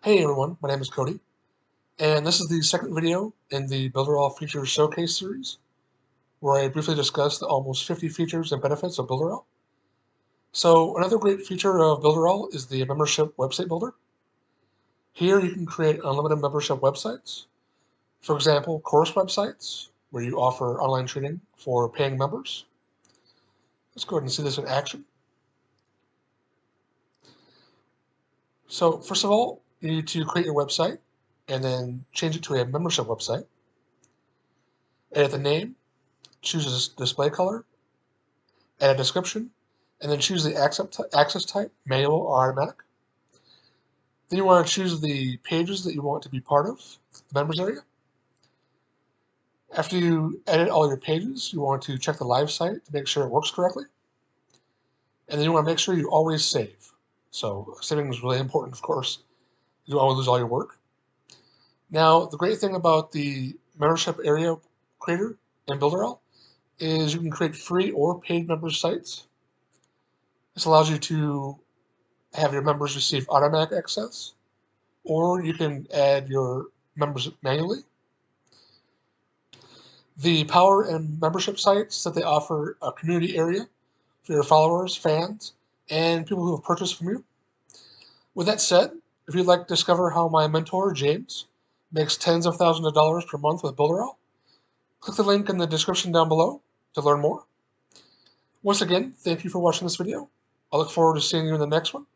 Hey everyone, my name is Cody, and this is the second video in the Builderall Features Showcase series, where I briefly discuss the almost 50 features and benefits of Builderall. So another great feature of Builderall is the membership website builder. Here you can create unlimited membership websites. For example, course websites, where you offer online training for paying members. Let's go ahead and see this in action. So first of all, you need to create your website and then change it to a membership website. Edit the name, choose a display color, add a description, and then choose the access type, manual or automatic. Then you want to choose the pages that you want to be part of, the members area. After you edit all your pages, you want to check the live site to make sure it works correctly. And then you want to make sure you always save. So saving is really important, of course. You don't want to lose all your work. Now, the great thing about the membership area creator in Builderall is you can create free or paid member sites. This allows you to have your members receive automatic access, or you can add your members manually. The power and membership sites that they offer a community area for your followers, fans, and people who have purchased from you. With that said, if you'd like to discover how my mentor, James, makes tens of thousands of dollars per month with Builderall, click the link in the description down below to learn more. Once again, thank you for watching this video. I look forward to seeing you in the next one.